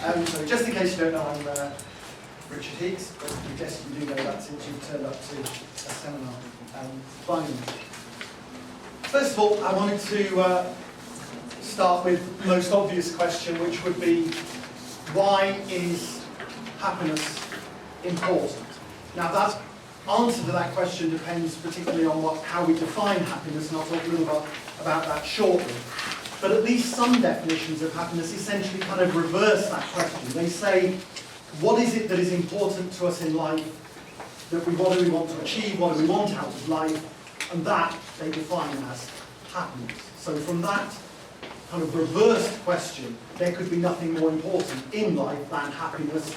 So just in case you don't know, I'm Richard Higgs, but I guess you do know that since you've turned up to a seminar finally. First of all, I wanted to start with the most obvious question, which would be, why is happiness important? Now that answer to that question depends particularly on how we define happiness, and I'll talk a little bit about that shortly. But at least some definitions of happiness essentially kind of reverse that question. They say, what is it that is important to us in life? What do we want to achieve? What do we want out of life? And that they define as happiness. So from that kind of reversed question, there could be nothing more important in life than happiness,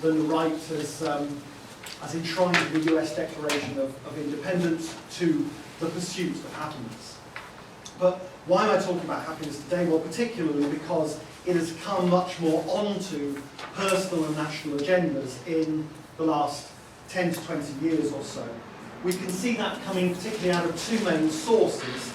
than the right as enshrined in the US Declaration of Independence to the pursuit of happiness. But why am I talking about happiness today? Well, particularly because it has come much more onto personal and national agendas in the last 10 to 20 years or so. We can see that coming particularly out of two main sources.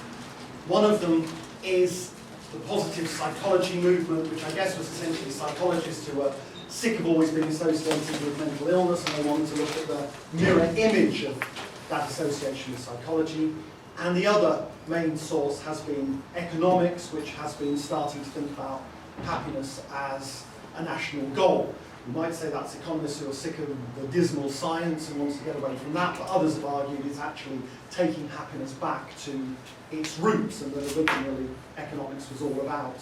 One of them is the positive psychology movement, which I guess was essentially psychologists who were sick of always being associated with mental illness, and they wanted to look at the mirror image of that association with psychology. And the other main source has been economics, which has been starting to think about happiness as a national goal. You might say that's economists who are sick of the dismal science and want to get away from that, but others have argued it's actually taking happiness back to its roots, and that originally economics was all about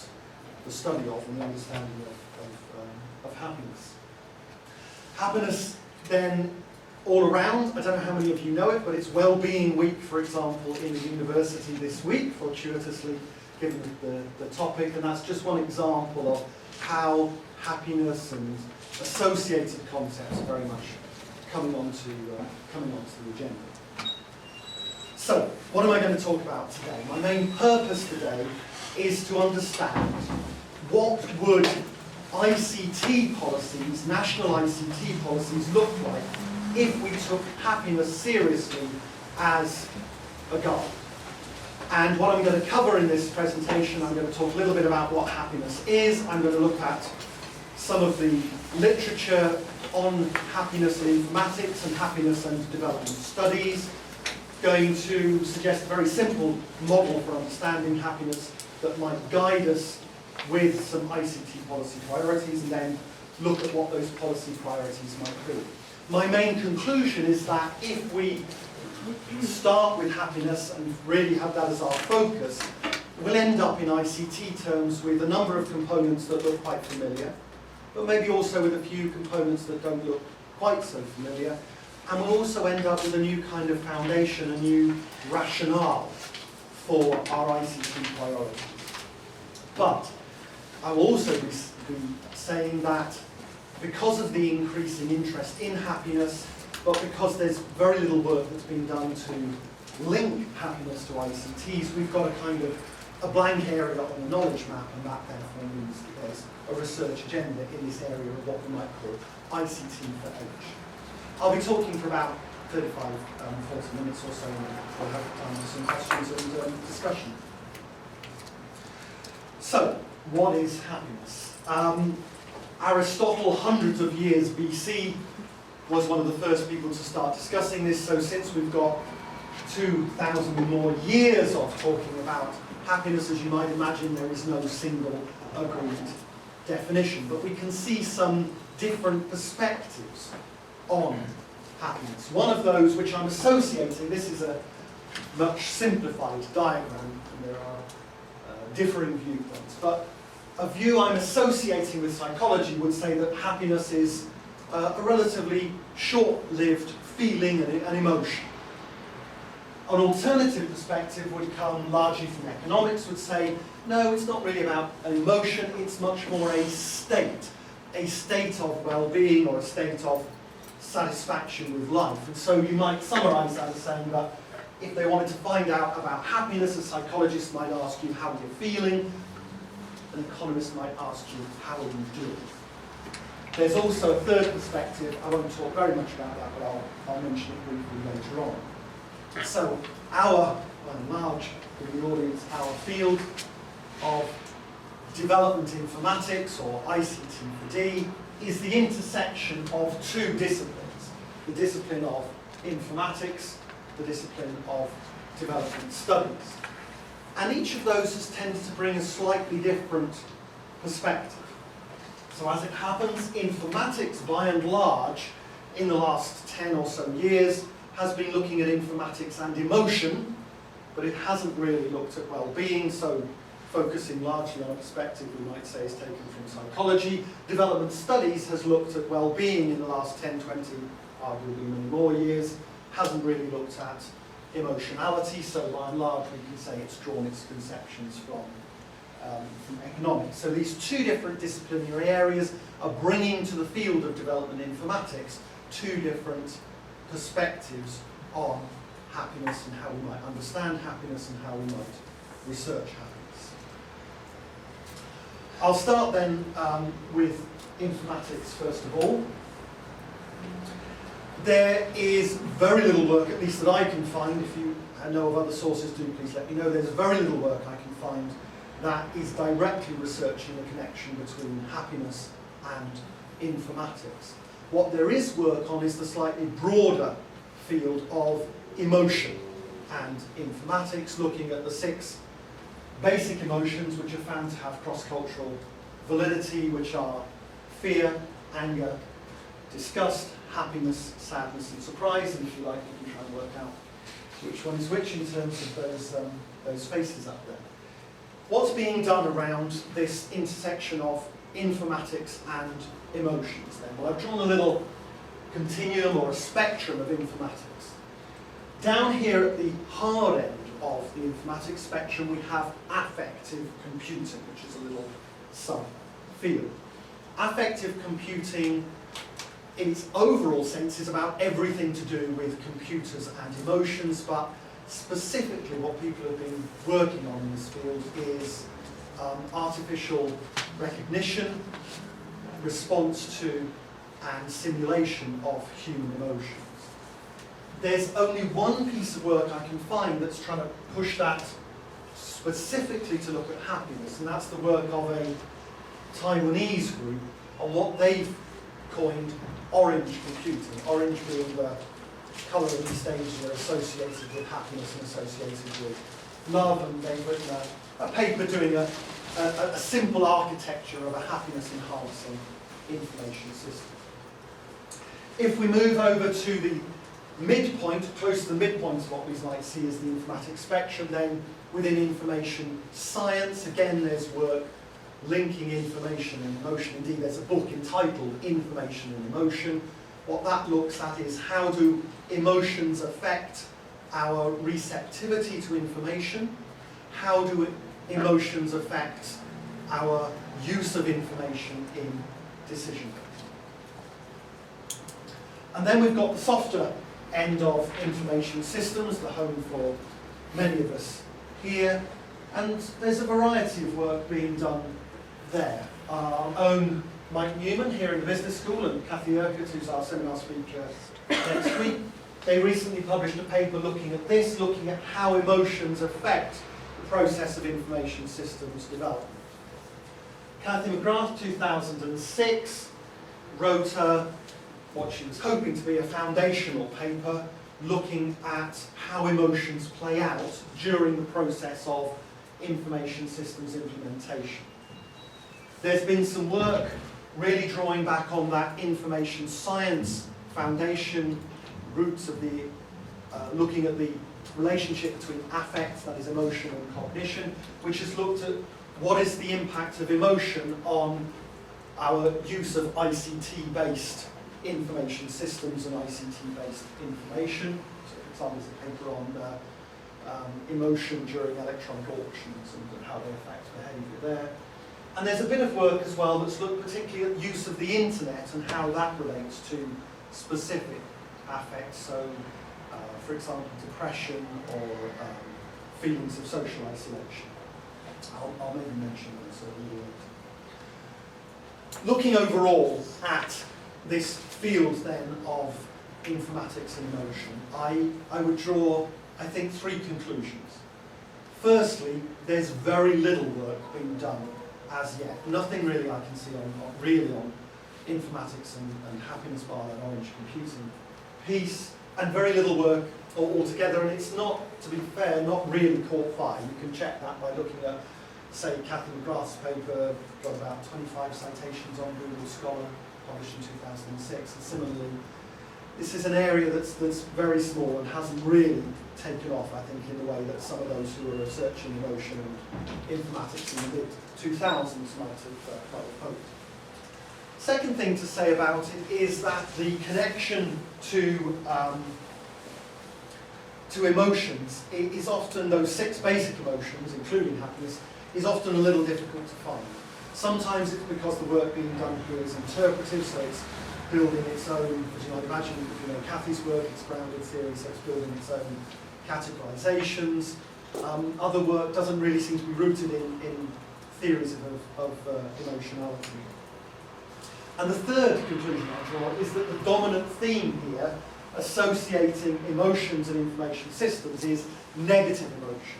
the study of and the understanding of happiness. Happiness then all around, I don't know how many of you know it, but it's Wellbeing Week, for example, in the university this week, fortuitously given the topic, and that's just one example of how happiness and associated concepts are very much coming onto the agenda. So, what am I going to talk about today? My main purpose today is to understand what would ICT policies, national ICT policies, look like if we took happiness seriously as a goal. And what I'm going to cover in this presentation, I'm going to talk a little bit about what happiness is. I'm going to look at some of the literature on happiness in informatics and happiness and development studies. Going to suggest a very simple model for understanding happiness that might guide us with some ICT policy priorities, and then look at what those policy priorities might be. My main conclusion is that if we start with happiness and really have that as our focus, we'll end up in ICT terms with a number of components that look quite familiar, but maybe also with a few components that don't look quite so familiar, and we'll also end up with a new kind of foundation, a new rationale for our ICT priorities. But I will also be saying that because of the increasing interest in happiness, but because there's very little work that's been done to link happiness to ICTs, we've got a kind of a blank area on the knowledge map, and that therefore means that there's a research agenda in this area of what we might call ICT for H. I'll be talking for about 35, 40 minutes or so, and we'll have time for some questions and discussion. So, what is happiness? Aristotle, hundreds of years BC, was one of the first people to start discussing this, so since we've got 2,000 or more years of talking about happiness, as you might imagine, there is no single agreed definition, but we can see some different perspectives on happiness. One of those which I'm associating, this is a much simplified diagram, and there are differing viewpoints, but a view I'm associating with psychology would say that happiness is a relatively short-lived feeling and an emotion. An alternative perspective would come largely from economics, would say, no, it's not really about an emotion, it's much more a state of well-being or a state of satisfaction with life. And so you might summarize that as saying that if they wanted to find out about happiness, a psychologist might ask you, how are you feeling? An economist might ask you, how are you doing? There's also a third perspective. I won't talk very much about that, but I'll mention it briefly later on. So our, by and large, in the audience, our field of development informatics, or ICT for D, is the intersection of two disciplines. The discipline of informatics, the discipline of development studies. And each of those has tended to bring a slightly different perspective. So as it happens, informatics, by and large, in the last 10 or so years, has been looking at informatics and emotion, but it hasn't really looked at well-being, so focusing largely on a perspective we might say is taken from psychology. Development studies has looked at well-being in the last 10, 20, arguably many more years, hasn't really looked at emotionality, so by and large we can say it's drawn its conceptions from economics. So these two different disciplinary areas are bringing to the field of development informatics two different perspectives on happiness and how we might understand happiness and how we might research happiness. I'll start then with informatics first of all. There is very little work, at least that I can find. If you know of other sources, do please let me know. There's very little work I can find that is directly researching the connection between happiness and informatics. What there is work on is the slightly broader field of emotion and informatics, looking at the 6 basic emotions which are found to have cross-cultural validity, which are fear, anger, disgust, happiness, sadness and surprise, and if you like you can try and work out which one is which in terms of those faces up there. What's being done around this intersection of informatics and emotions then? Well, I've drawn a little continuum or a spectrum of informatics. Down here at the hard end of the informatics spectrum we have affective computing, which is a little sub-field. Affective computing in its overall sense is about everything to do with computers and emotions, but specifically what people have been working on in this field is artificial recognition, response to, and simulation of human emotions. There's only one piece of work I can find that's trying to push that specifically to look at happiness, and that's the work of a Taiwanese group on what they've coined orange computing, orange being the colouring stages that are associated with happiness and associated with love, and they've written a paper doing a simple architecture of a happiness enhancing information system. If we move over to the midpoint, close to the midpoint of what we might see as the informatics spectrum, then within information science, again there's work linking information and emotion. Indeed, there's a book entitled Information and Emotion. What that looks at is how do emotions affect our receptivity to information? How do emotions affect our use of information in decision making? And then we've got the softer end of information systems, the home for many of us here. And there's a variety of work being done there. Our own Mike Newman here in the business school and Kathy Urquhart, who's our seminar speaker next week, they recently published a paper looking at this, looking at how emotions affect the process of information systems development. Kathy McGrath, 2006, wrote what she was hoping to be a foundational paper looking at how emotions play out during the process of information systems implementation. There's been some work really drawing back on that information science foundation roots of the, looking at the relationship between affect, that is emotion, and cognition, which has looked at what is the impact of emotion on our use of ICT-based information systems and ICT-based information. So for example, there's a paper on emotion during electronic auctions and how they affect behaviour there. And there's a bit of work as well that's looked particularly at use of the internet and how that relates to specific affects. So, for example, depression or feelings of social isolation. I'll maybe mention those a little later. Looking overall at this field then of informatics and emotion, I would draw, I think, 3 conclusions. Firstly, there's very little work being done as yet. Nothing really I can see on informatics and happiness bar that orange computing piece, and very little work altogether, and it's not, to be fair, not really caught fire. You can check that by looking at, say, Cathy McGrath's paper, got about 25 citations on Google Scholar, published in 2006, and similarly, this is an area that's very small and hasn't really taken off, I think, in the way that some of those who were researching emotion and informatics in the mid-2000s might have hoped. Second thing to say about it is that the connection to emotions is often, those 6 basic emotions, including happiness, is often a little difficult to find. Sometimes it's because the work being done here is interpretive, so it's building its own, as you might imagine, if you know Cathy's work, it's grounded theory, so it's building its own categorizations. Other work doesn't really seem to be rooted in theories of emotionality. And the third conclusion I draw is that the dominant theme here, associating emotions and information systems, is negative emotion.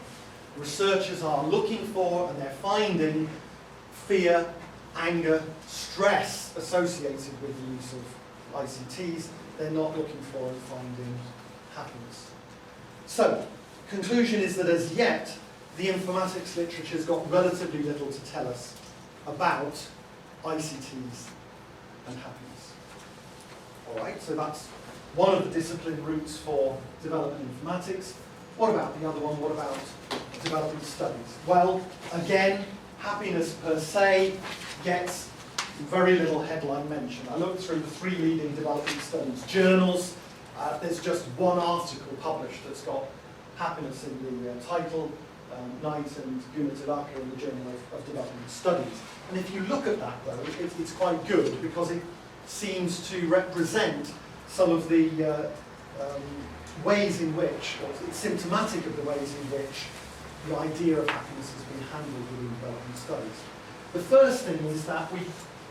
Researchers are looking for, and they're finding, fear, anger, stress associated with the use of ICTs. They're not looking for and finding happiness. So, conclusion is that as yet, the informatics literature's got relatively little to tell us about ICTs and happiness. Alright, so that's one of the discipline routes for development informatics. What about the other one? What about development studies? Well, again, happiness per se gets very little headline mention. I looked through the 3 leading development studies journals. There's just one article published that's got happiness in the title, Knight and Gunnar in the Journal of Development Studies. And if you look at that, though, it's quite good because it seems to represent some of the ways in which, or it's symptomatic of the ways in which the idea of happiness has been handled within development studies. The first thing is that we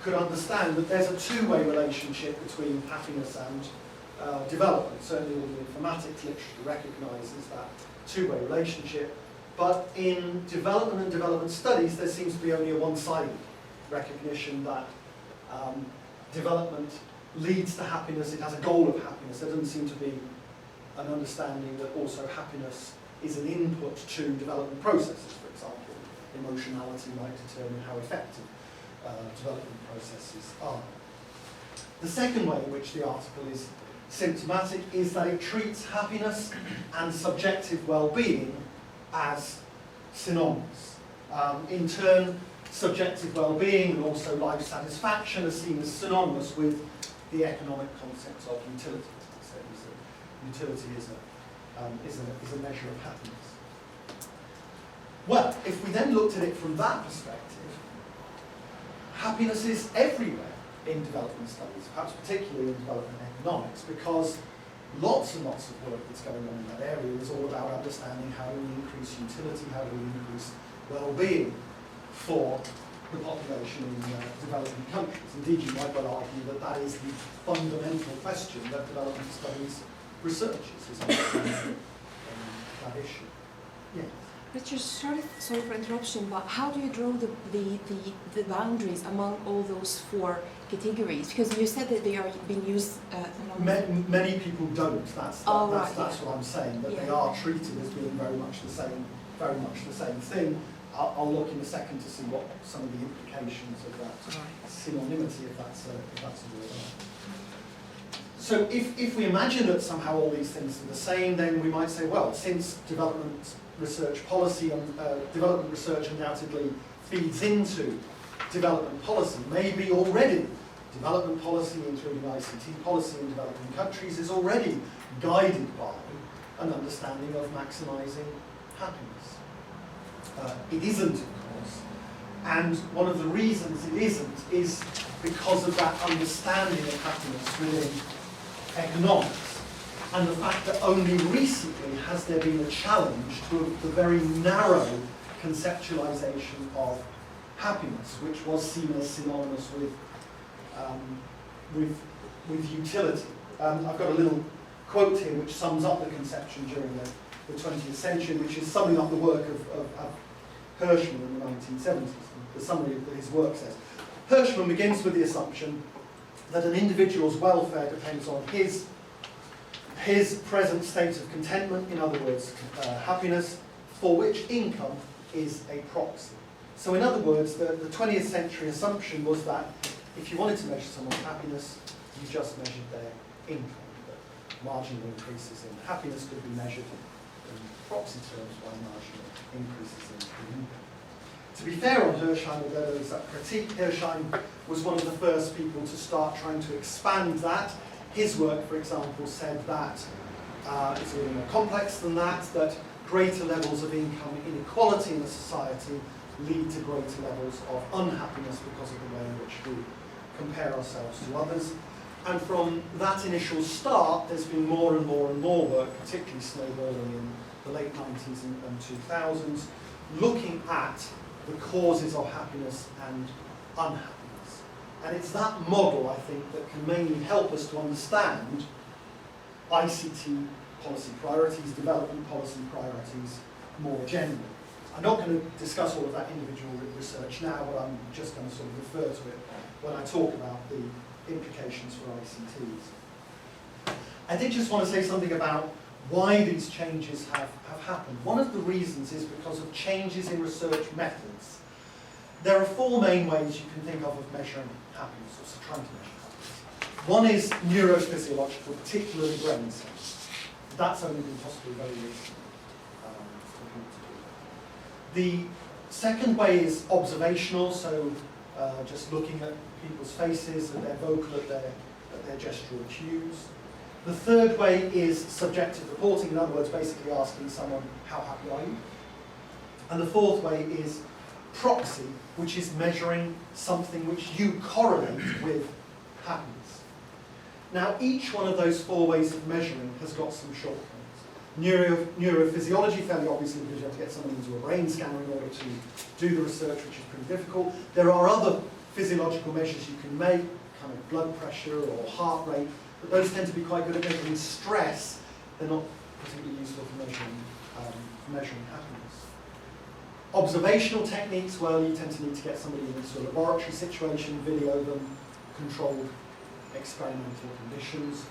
could understand that there's a 2-way relationship between happiness and development. Certainly all the informatics literature recognises that 2-way relationship, but in development and development studies there seems to be only a one-sided recognition that development leads to happiness, it has a goal of happiness. There doesn't seem to be an understanding that also happiness is an input to development processes, for example. Emotionality might determine how effective development processes are. The second way in which the article is symptomatic is that it treats happiness and subjective well-being as synonymous. In turn, subjective well-being and also life satisfaction are seen as synonymous with the economic concepts of utility. So utility is a measure of happiness. Well, if we then looked at it from that perspective, happiness is everywhere in development studies, perhaps particularly in development economics, because lots and lots of work that's going on in that area is all about understanding how do we increase utility, how do we increase well-being for the population in developing countries. Indeed, you might well argue that that is the fundamental question that development studies researches, is understanding that issue. Yeah. Richard, sorry for interruption, but how do you draw the boundaries among all those 4 categories? Because you said that they are being used. Many people don't. That's what I'm saying. That they are treated as being very much the same thing. I'll look in a second to see what some of the implications of that synonymity, if that's a word. So if we imagine that somehow all these things are the same, then we might say, well, since development research policy and development research undoubtedly feeds into development policy, maybe already development policy, including ICT policy in developing countries, is already guided by an understanding of maximising happiness. It isn't, of course, and one of the reasons it isn't is because of that understanding of happiness within economics, and the fact that only recently has there been a challenge to the very narrow conceptualization of happiness, which was seen as synonymous with utility. I've got a little quote here which sums up the conception during the 20th century, which is summing up the work of Hirschman in the 1970s. the summary of his work says. Hirschman begins with the assumption that an individual's welfare depends on his present state of contentment, in other words, happiness, for which income is a proxy. So in other words, the 20th century assumption was that if you wanted to measure someone's happiness, you just measured their income. That marginal increases in happiness could be measured in proxy terms by marginal increases in income. To be fair on Hirschheim, although there was that critique, Hirschheim was one of the first people to start trying to expand that. His work, for example, said that it's a little more complex than that greater levels of income inequality in a society lead to greater levels of unhappiness because of the way in which we compare ourselves to others. And from that initial start, there's been more and more and more work, particularly snowballing in the late 90s and 2000s, looking at the causes of happiness and unhappiness. And it's that model, I think, that can mainly help us to understand ICT policy priorities, development policy priorities more generally. I'm not going to discuss all of that individual research now, but I'm just going to sort of refer to it when I talk about the implications for ICTs. I did just want to say something about why these changes have happened. One of the reasons is because of changes in research methods. There are four main ways you can think of measuring happiness, or trying to measure happiness. One is neurophysiological, particularly brain cells. That's only been possible very recently. The second way is observational, so just looking at people's faces, at their vocal, at their gestural cues. The third way is subjective reporting, in other words, basically asking someone, how happy are you? And the fourth way is proxy, which is measuring something which you correlate with happiness. Now, each one of those four ways of measuring has got some shortcomings. Neurophysiology, fairly obviously, because you have to get someone into a brain scanner in order to do the research, which is pretty difficult. There are other physiological measures you can make, kind of blood pressure or heart rate, but those tend to be quite good at measuring stress. They're not particularly useful for measuring happiness. Observational techniques, well, you tend to need to get somebody into a laboratory situation, video them, controlled experimental conditions.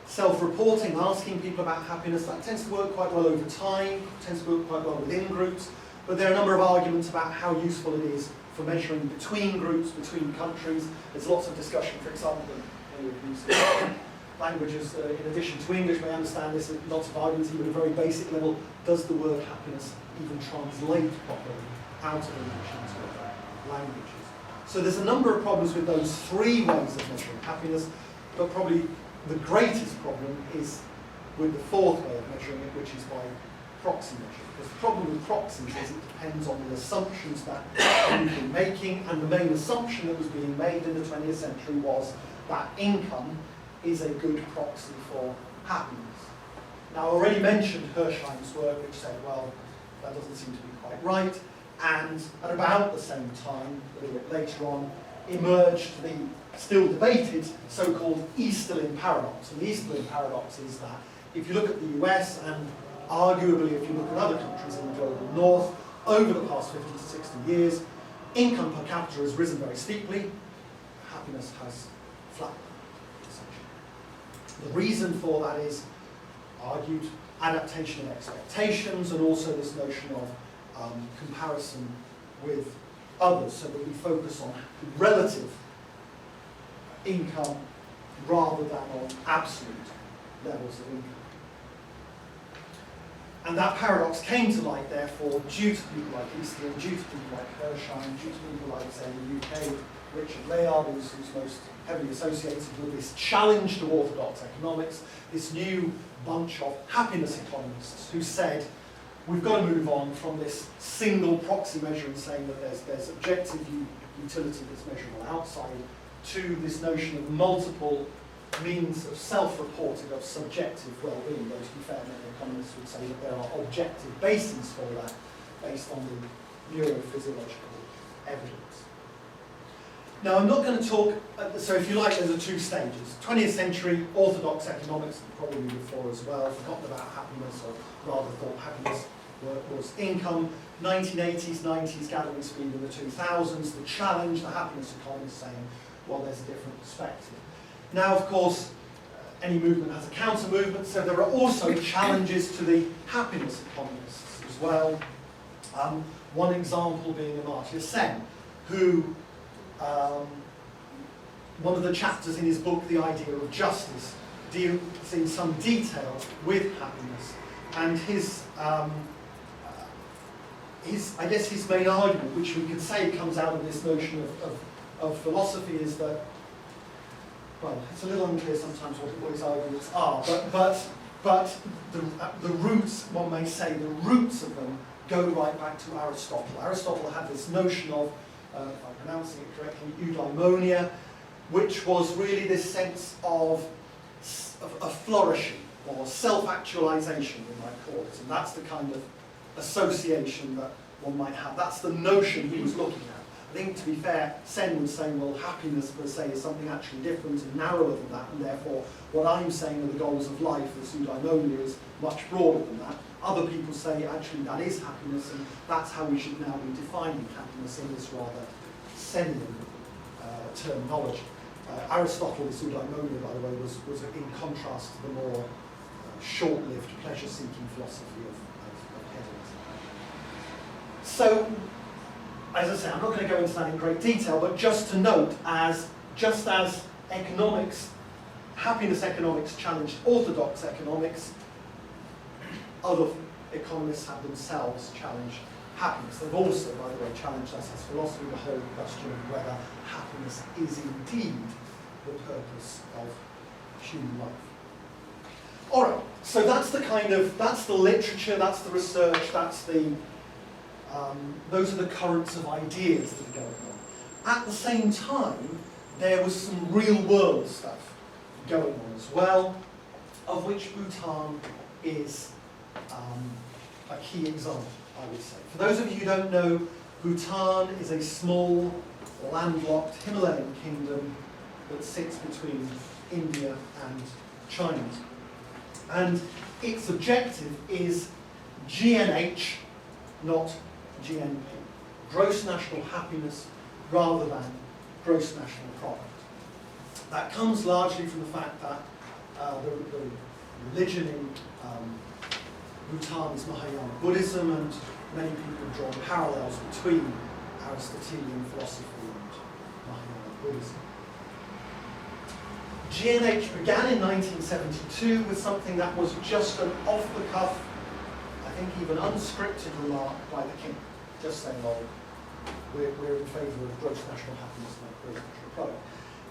Self-reporting, asking people about happiness, that tends to work quite well over time, tends to work quite well within groups, but there are a number of arguments about how useful it is for measuring between groups, between countries. There's lots of discussion, for example, languages, in addition to English, may understand this, lots of arguments, even at a very basic level, does the word happiness even translate properly out of English into other languages? So there's a number of problems with those three ways of measuring happiness, but probably the greatest problem is with the fourth way of measuring it, which is by proxy measure. Because the problem with proxies is it depends on the assumptions that you've been making, and the main assumption that was being made in the 20th century was that income is a good proxy for happiness. Now, I already mentioned Hirschheim's work, which said, well, that doesn't seem to be quite right, and at about the same time, a little bit later on, emerged the still debated so-called Easterlin paradox. And the Easterlin paradox is that if you look at the US and arguably if you look at other countries in the global north, over the past 50 to 60 years, income per capita has risen very steeply, happiness has flattened, essentially. The reason for that is argued adaptation of expectations and also this notion of comparison with others, so that we focus on relative income rather than on absolute levels of income. And that paradox came to light, therefore, due to people like Easterlin, due to people like Hirschheim, due to people like, say, in the UK, Richard Layard, who's most heavily associated with this challenge to orthodox economics, this new bunch of happiness economists who said, we've got to move on from this single proxy measure and saying that there's objective utility that's measurable outside, to this notion of multiple means of self-reporting of subjective well-being. Though, to be fair, many economists would say that there are objective bases for that based on the neurophysiological evidence. Now, I'm not going to talk, so if you like, there's two stages. 20th century orthodox economics, probably before as well, forgotten about happiness, or rather thought happiness was income. 1980s, 90s, gathering speed in the 2000s, the challenge, the happiness economists saying, well, there's a different perspective. Now, of course, any movement has a counter-movement, so there are also challenges to the happiness economists as well. One example being Amartya Sen, who, one of the chapters in his book, The Idea of Justice, deals in some detail with happiness. And I guess his main argument, which we could say comes out of this notion of philosophy, is that, well, it's a little unclear sometimes what his arguments are, but the roots, one may say, the roots of them go right back to Aristotle. Aristotle had this notion of, if I'm pronouncing it correctly, eudaimonia, which was really this sense of flourishing, or self-actualization, we might call it, and that's the kind of association that one might have. That's the notion he was looking at. I think, to be fair, Sen would say, well, happiness per se is something actually different and narrower than that, and therefore what I'm saying are the goals of life, the eudaimonia, is much broader than that. Other people say, actually, that is happiness, and that's how we should now be defining happiness in this rather Senian terminology. Aristotle, the eudaimonia, by the way, was in contrast to the more short-lived, pleasure-seeking philosophy of hedonism. So, as I say, I'm not going to go into that in great detail, but just to note, just as economics, happiness economics challenged orthodox economics, other economists have themselves challenged happiness. They've also, by the way, challenged us as philosophy the whole question of whether happiness is indeed the purpose of human life. All right, so that's the literature, that's the research, that's the those are the currents of ideas that are going on. At the same time, there was some real-world stuff going on as well, of which Bhutan is a key example, I would say. For those of you who don't know, Bhutan is a small, landlocked Himalayan kingdom that sits between India and China. And its objective is GNH, not GNP, gross national happiness rather than gross national product. That comes largely from the fact that the religion in Bhutan is Mahayana Buddhism, and many people have drawn parallels between Aristotelian philosophy and Mahayana Buddhism. GNH began in 1972 with something that was just an off-the-cuff, I think even unscripted remark by the king, just saying, well, we're in favour of gross national happiness, not gross national product.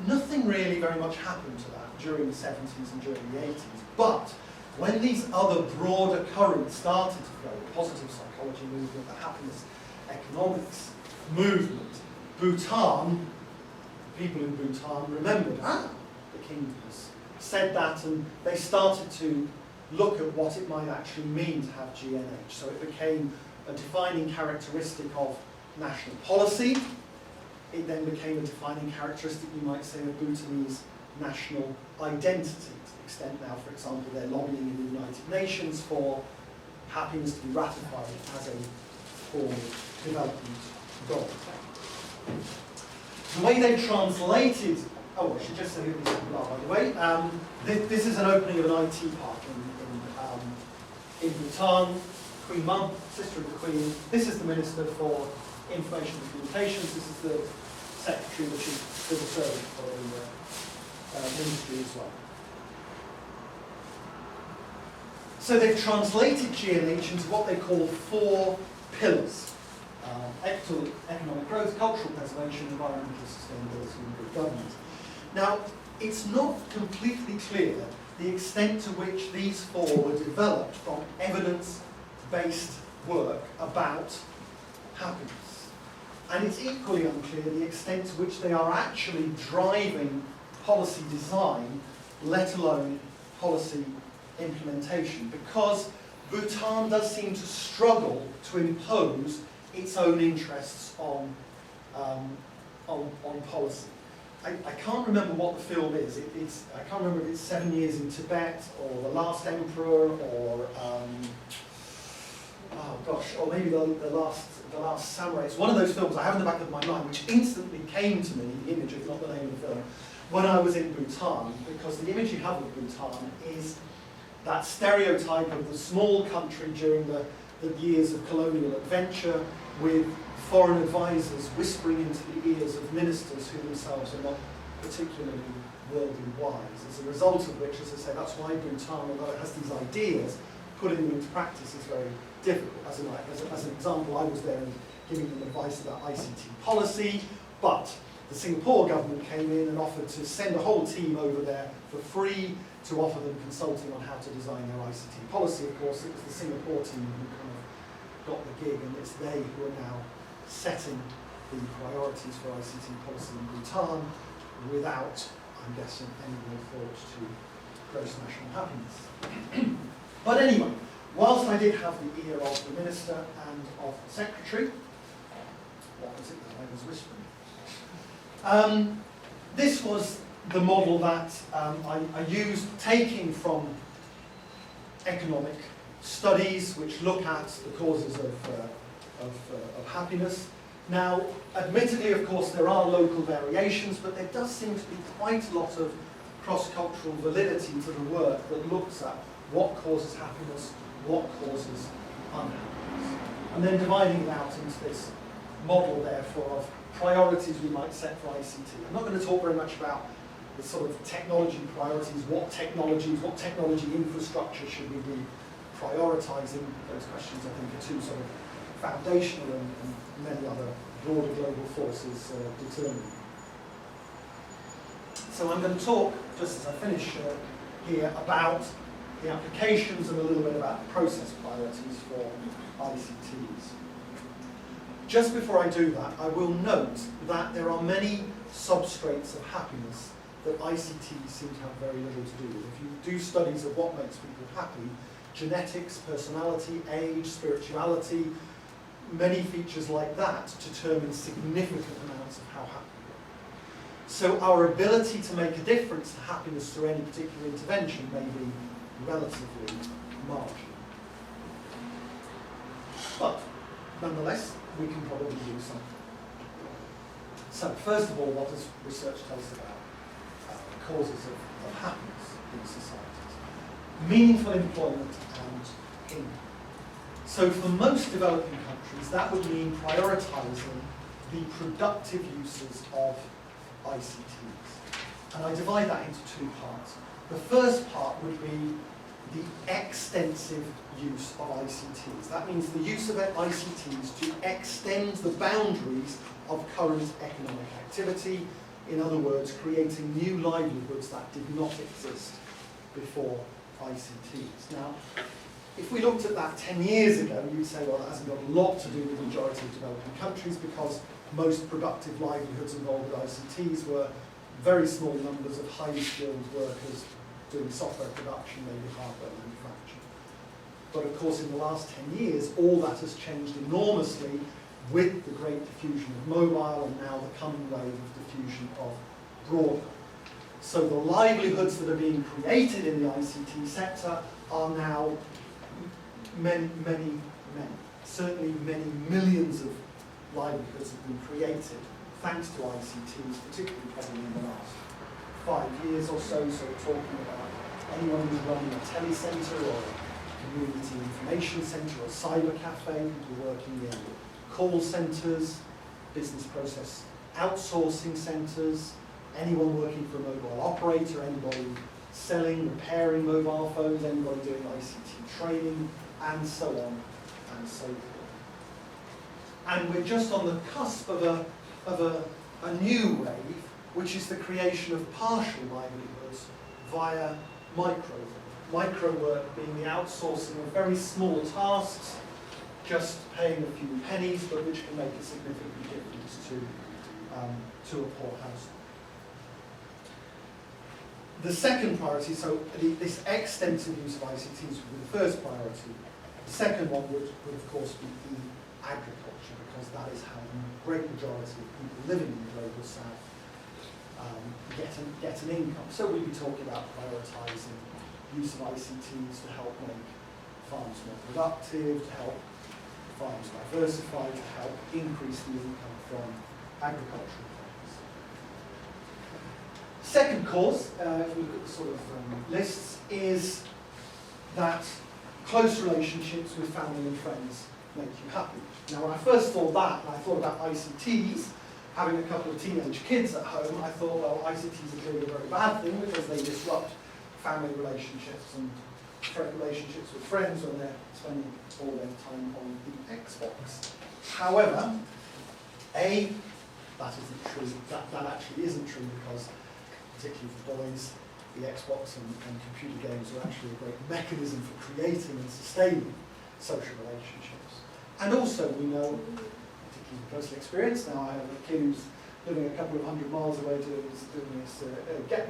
Nothing really very much happened to that during the 70s and during the 80s, but when these other broader currents started to flow, the positive psychology movement, the happiness economics movement, Bhutan, people in Bhutan remembered, the king has said that, and they started to look at what it might actually mean to have GNH. So it became a defining characteristic of national policy. It then became a defining characteristic, you might say, of Bhutanese national identity, to the extent now, for example, they're lobbying in the United Nations for happiness to be ratified as a core development goal. The way they translated, I should just say who these people are, by the way. This is an opening of an IT park in Bhutan. Queen Mum, sister of the Queen. This is the Minister for Information and Communications. This is the Secretary of the Chief Civil Service for the Ministry as well. So they've translated GNH into what they call 4 pillars. Economic growth, cultural preservation, environmental sustainability, and good governance. Now, it's not completely clear the extent to which these 4 were developed from evidence-based work about happiness. And it's equally unclear the extent to which they are actually driving policy design, let alone policy implementation, because Bhutan does seem to struggle to impose its own interests on policy. I can't remember what the film is. I can't remember if it's 7 Years in Tibet, or The Last Emperor, or oh gosh, or maybe the last Samurai. It's one of those films I have in the back of my mind which instantly came to me, the image, if not the name of the film, when I was in Bhutan, because the image you have of Bhutan is that stereotype of the small country during the years of colonial adventure, with foreign advisors whispering into the ears of ministers who themselves are not particularly worldly wise. As a result of which, as I say, that's why Bhutan, although it has these ideas, putting them into practice is very difficult. As an example, I was there giving them advice about ICT policy, but the Singapore government came in and offered to send a whole team over there for free to offer them consulting on how to design their ICT policy. Of course, it was the Singapore team who kind of got the gig, and it's they who are now setting the priorities for ICT policy in Bhutan without, I'm guessing, any more thought to gross national happiness. But anyway, whilst I did have the ear of the minister and of the secretary, what was it that I was whispering? This was the model that I used, taking from economic studies which look at the causes of happiness. Now, admittedly, of course, there are local variations, but there does seem to be quite a lot of cross-cultural validity to the work that looks at what causes happiness, what causes unhappiness, and then dividing it out into this model, therefore, of priorities we might set for ICT. I'm not going to talk very much about the sort of technology priorities, what technology infrastructure should we be prioritising. Those questions, I think, are too sort of foundational and many other broader global forces determining. So I'm going to talk, just as I finish here, about the applications and a little bit about the process priorities for ICTs. Just before I do that, I will note that there are many substrates of happiness that ICTs seem to have very little to do with. If you do studies of what makes people happy, genetics, personality, age, spirituality, many features like that determine significant amounts of how happy you are. So our ability to make a difference to happiness through any particular intervention may be relatively marginal. But nonetheless, we can probably do something. So first of all, what does research tell us about causes of happiness in societies? Meaningful employment and income. So for most developing countries, that would mean prioritising the productive uses of ICTs. And I divide that into two parts. The first part would be the extensive use of ICTs. That means the use of ICTs to extend the boundaries of current economic activity. In other words, creating new livelihoods that did not exist before ICTs. Now, if we looked at that 10 years ago, you'd say, well, that hasn't got a lot to do with the majority of developing countries, because most productive livelihoods involved with ICTs were very small numbers of highly skilled workers doing software production, maybe hardware manufacture. But of course, in the last 10 years, all that has changed enormously with the great diffusion of mobile and now the coming wave of diffusion of broadband. So the livelihoods that are being created in the ICT sector are now many, certainly many millions of livelihoods have been created thanks to ICTs, particularly probably in the last 5 years or so. So we're talking about anyone who's running a telecentre or a community information centre or a cyber cafe, people working in call centres, business process outsourcing centres, anyone working for a mobile operator, anybody selling, repairing mobile phones, anybody doing ICT training, and so on and so forth. And we're just on the cusp of a new wave, which is the creation of partial livelihoods via micro work being the outsourcing of very small tasks, just paying a few pennies, but which can make a significant difference to a poor household. The second priority, so this extensive use of ICTs would be the first priority. The second one would of course be agriculture, because that is how the great majority of people living in the global south get an income. So we'd be talking about prioritising use of ICTs to help make farms more productive, to help farms diversify to help increase the income from agricultural farms. Second cause, if we look at the sort of lists, is that close relationships with family and friends make you happy. Now, when I first thought that, and I thought about ICTs, having a couple of teenage kids at home, I thought, well, ICTs are clearly a very bad thing because they disrupt family relationships and relationships with friends when they're spending all their time on the Xbox. However, A, that isn't true. That actually isn't true because, particularly for boys, the Xbox and computer games are actually a great mechanism for creating and sustaining social relationships. And also, we know, particularly from personal experience, now I have a kid who's living a couple of 100 miles away doing this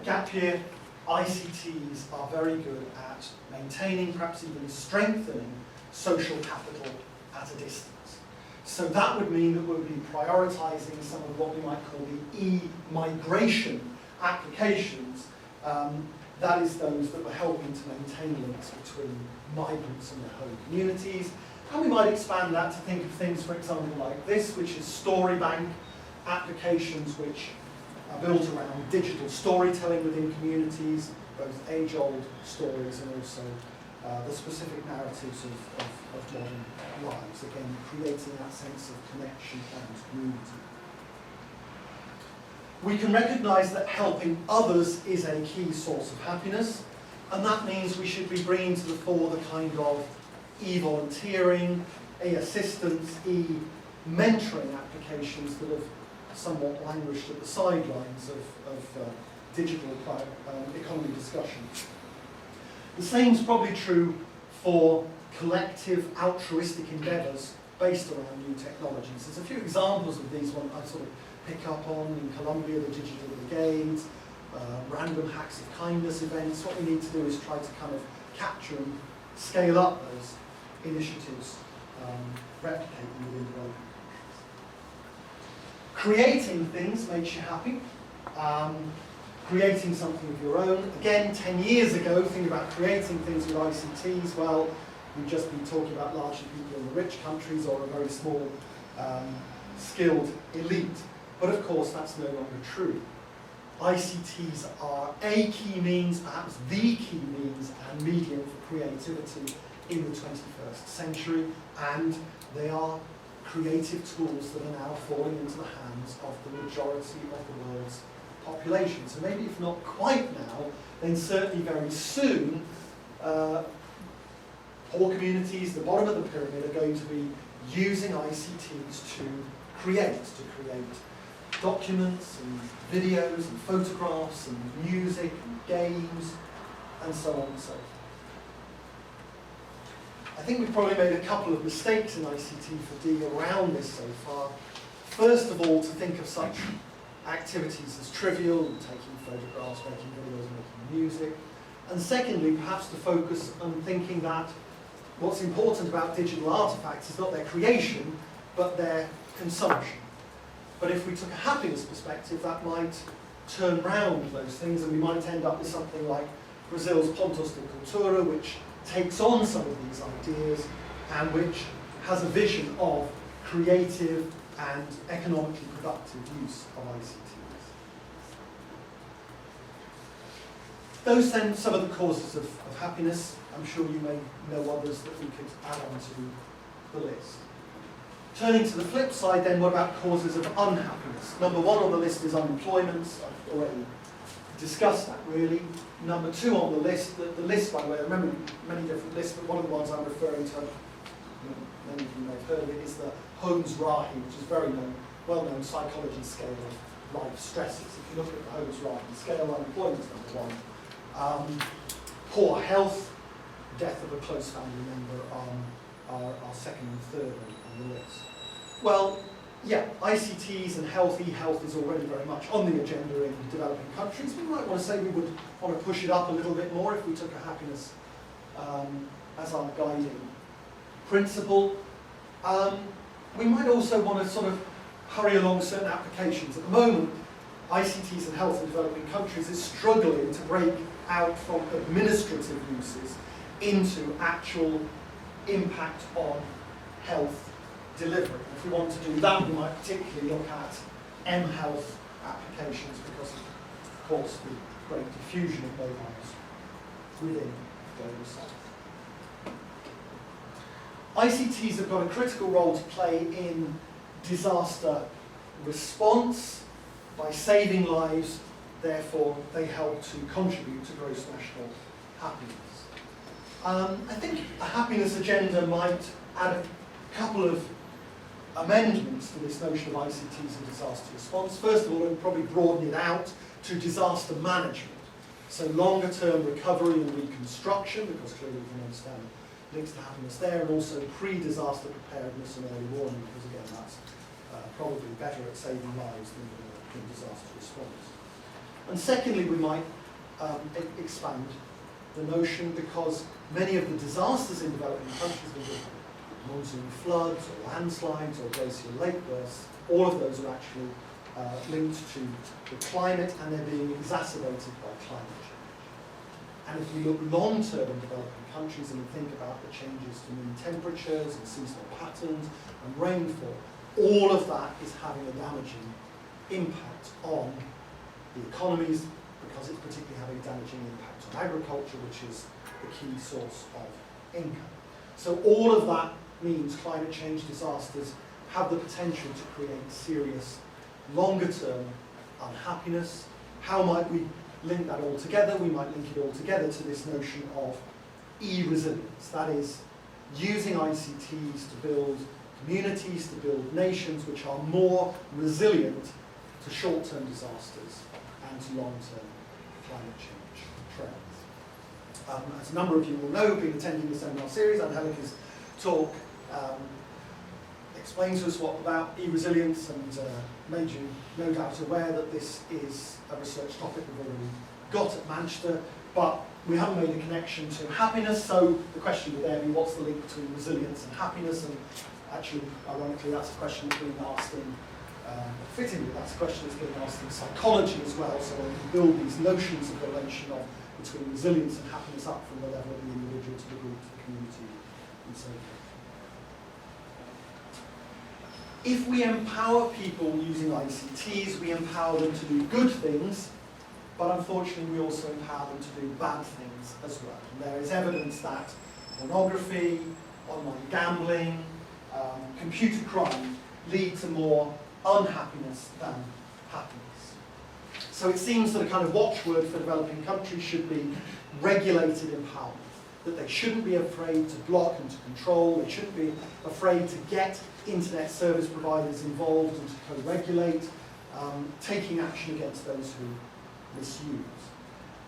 gap year. ICTs are very good at maintaining, perhaps even strengthening, social capital at a distance. So that would mean that we'll be prioritising some of what we might call the e-migration applications. That is those that were helping to maintain links between migrants and their home communities. And we might expand that to think of things, for example, like this, which is story bank applications which are built around digital storytelling within communities, both age-old stories and also the specific narratives of modern lives, again, creating that sense of connection and community. We can recognise that helping others is a key source of happiness, and that means we should be bringing to the fore the kind of e-volunteering, e-assistance, e-mentoring applications that have somewhat languished at the sidelines of digital economy discussion. The same is probably true for collective altruistic endeavours based around new technologies. There's a few examples of these ones I sort of pick up on in Colombia, the digital brigades, random hacks of kindness events. What we need to do is try to kind of capture and scale up those initiatives, replicate them within development countries. Creating things makes you happy. Creating something of your own. Again, 10 years ago, thinking about creating things with ICTs, well, we've just been talking about largely people in the rich countries or a very small skilled elite. But of course, that's no longer true. ICTs are a key means, perhaps the key means and medium for creativity in the 21st century, and they are creative tools that are now falling into the hands of the majority of the world's population. So maybe if not quite now, then certainly very soon, poor communities, the bottom of the pyramid, are going to be using ICTs to create documents and videos and photographs and music and games and so on and so forth. I think we've probably made a couple of mistakes in ICT4D around this so far. First of all, to think of such activities as trivial, taking photographs, making videos, making music. And secondly, perhaps to focus on thinking that what's important about digital artifacts is not their creation, but their consumption. But if we took a happiness perspective, that might turn round those things, and we might end up with something like Brazil's Pontos de Cultura, which takes on some of these ideas and which has a vision of creative and economically productive use of ICTs. Those then some of the causes of happiness. I'm sure you may know others that we could add on to the list. Turning to the flip side then, what about causes of unhappiness? Number one on the list is unemployment. I've already discussed that really. Number two on the list, the list, by the way, I remember many different lists, but one of the ones I'm referring to, many of you may have heard of it, is the Holmes-Rahe, which is very well-known psychology scale of life stresses. If you look at the Holmes-Rahe scale, unemployment is number one. Poor health, death of a close family member are second and third on the list. Well, yeah, ICTs and health is already very much on the agenda in developing countries. We might want to say we would want to push it up a little bit more if we took a happiness as our guiding principle. We might also want to sort of hurry along certain applications. At the moment, ICTs and health in developing countries is struggling to break out from administrative uses into actual impact on health delivery. If we want to do that, we might particularly look at M-Health applications because of course, the great diffusion of mobiles within global south. ICTs have got a critical role to play in disaster response by saving lives, therefore they help to contribute to gross national happiness. I think a happiness agenda might add a couple of amendments to this notion of ICTs and disaster response. First of all, it would probably broaden it out to disaster management. So longer term recovery and reconstruction, because clearly we can understand links to happiness there, and also pre-disaster preparedness and early warning, because again that's probably better at saving lives than disaster response. And secondly, we might expand the notion, because many of the disasters in developing countries, whether monsoon floods or landslides or glacial lake bursts, all of those are actually linked to the climate, and they're being exacerbated by climate change. And if we look long-term in developing countries and we think about the changes to mean temperatures and seasonal patterns and rainfall, all of that is having a damaging impact on the economies, because it's particularly having a damaging impact on agriculture, which is the key source of income. So all of that means climate change disasters have the potential to create serious longer-term unhappiness. How might we link that all together? We might link it all together to this notion of e-resilience. That is, using ICTs to build communities, to build nations which are more resilient to short-term disasters and to long-term climate change trends. As a number of you will know, who've been attending the seminar series, Angelica's talk explains to us what about e-resilience, and made you no doubt aware that this is a research topic we've already got at Manchester, but we haven't made a connection to happiness, so the question would there be, what's the link between resilience and happiness? And actually, ironically, that's a question that's being asked in, fittingly, that's a question that's being asked in psychology as well, so when we build these notions of relation of between resilience and happiness up from the level of the individual to the group, to the community, and so forth. If we empower people using ICTs, we empower them to do good things, but unfortunately we also empower them to do bad things as well. And there is evidence that pornography, online gambling, computer crime lead to more unhappiness than happiness. So it seems that a kind of watchword for developing countries should be regulated empowerment. That they shouldn't be afraid to block and to control, they shouldn't be afraid to get internet service providers involved and to co-regulate, taking action against those who misuse.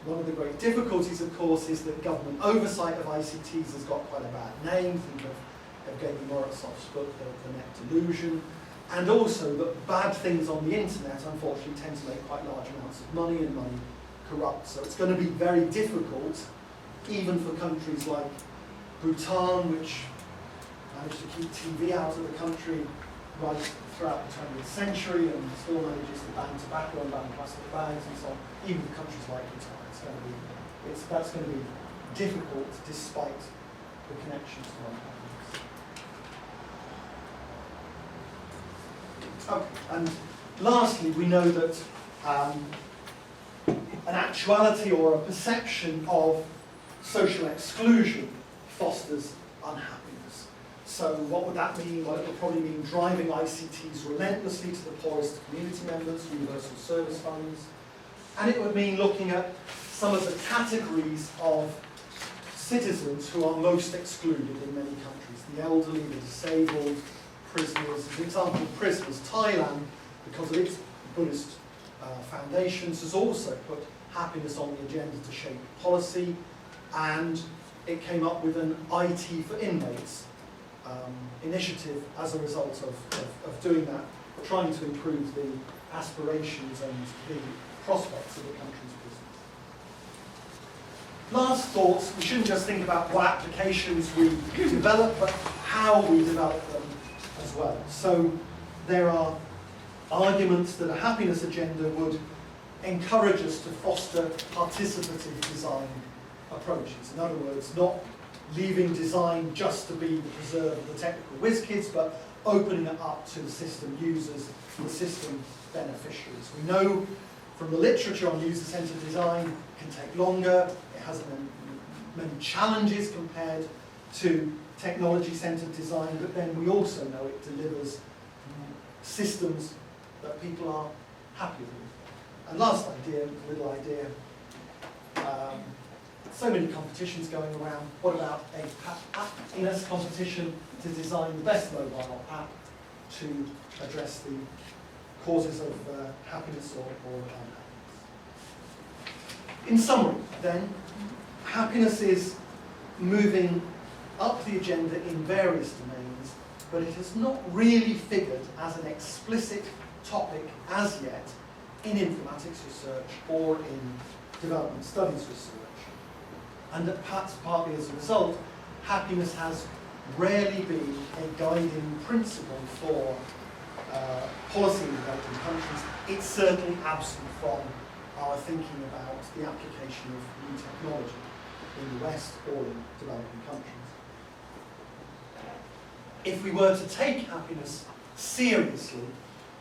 One of the great difficulties, of course, is that government oversight of ICTs has got quite a bad name. Think of Evgeny Morozov's book, The Net Delusion, and also that bad things on the internet, unfortunately, tend to make quite large amounts of money, and money corrupts. So it's going to be very difficult, even for countries like Bhutan, which managed to keep TV out of the country right throughout the 20th century and still manages to ban tobacco and ban plastic bags and so on. Even for countries like Bhutan, that's going to be difficult despite the connections to unhappiness. Okay, and lastly, we know that an actuality or a perception of social exclusion fosters unhappiness. So what would that mean? Well, it would probably mean driving ICTs relentlessly to the poorest community members, universal service funds, and it would mean looking at some of the categories of citizens who are most excluded in many countries. The elderly, the disabled, prisoners. As an example, prisoners. Thailand, because of its Buddhist foundations, has also put happiness on the agenda to shape policy, and it came up with an IT for inmates initiative as a result of doing that, trying to improve the aspirations and the prospects of the country's business. Last thoughts, we shouldn't just think about what applications we develop, but how we develop them as well. So there are arguments that a happiness agenda would encourage us to foster participative design approaches. In other words, not leaving design just to be the preserve of the technical whiz kids, but opening it up to the system users, the system beneficiaries. We know from the literature on user-centered design it can take longer, it has many challenges compared to technology-centered design, but then we also know it delivers systems that people are happy with. And last idea, little idea, so many competitions going around. What about a happiness competition to design the best mobile app to address the causes of happiness or unhappiness? In summary, then, happiness is moving up the agenda in various domains, but it has not really figured as an explicit topic as yet in informatics research or in development studies research. And that perhaps partly as a result, happiness has rarely been a guiding principle for policy in developing countries. It's certainly absent from our thinking about the application of new technology in the West or in developing countries. If we were to take happiness seriously,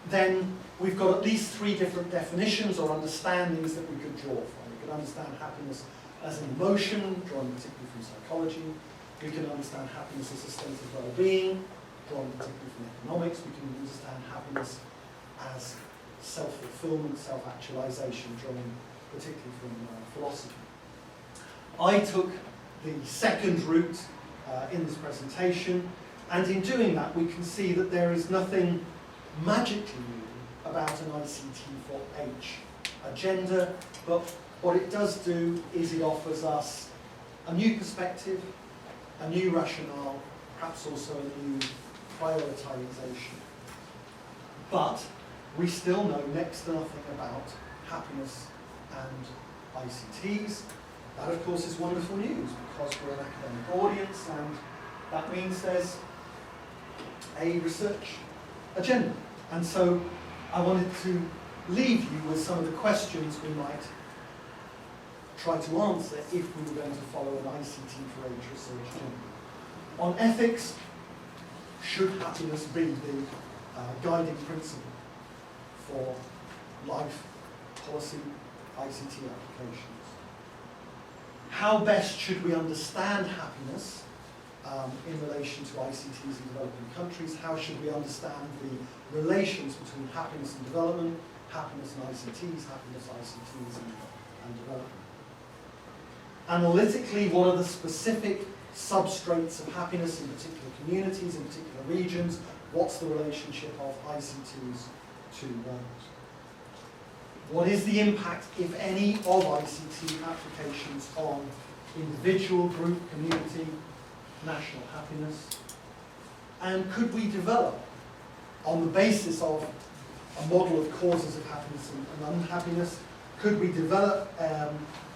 then we've got at least 3 different definitions or understandings that we could draw from. We could understand happiness as an emotion, drawn particularly from psychology. We can understand happiness as a state of well-being, drawn particularly from economics. We can understand happiness as self-fulfillment, self-actualization, drawn particularly from philosophy. I took the second route in this presentation, and in doing that we can see that there is nothing magically new about an ICT for H agenda, but what it does do is it offers us a new perspective, a new rationale, perhaps also a new prioritization. But we still know next to nothing about happiness and ICTs. That, of course, is wonderful news because we're an academic audience, and that means there's a research agenda. And so I wanted to leave you with some of the questions we might try to answer if we were going to follow an ICT for Age research agenda. On ethics, should happiness be the guiding principle for life, policy, ICT applications? How best should we understand happiness in relation to ICTs in developing countries? How should we understand the relations between happiness and development, happiness and ICTs, happiness, ICTs and development? Analytically, what are the specific substrates of happiness in particular communities, in particular regions? What's the relationship of ICTs to those? What is the impact, if any, of ICT applications on individual, group, community, national happiness? And could we develop, on the basis of a model of causes of happiness and unhappiness, could we develop a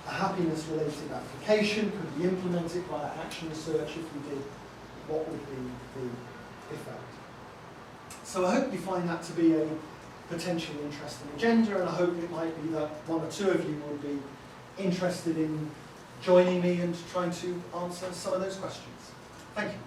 happiness-related application? Could we implement it via action research? If we did, what would be the effect? So I hope you find that to be a potentially interesting agenda, and I hope it might be that 1 or 2 of you would be interested in joining me and trying to answer some of those questions. Thank you.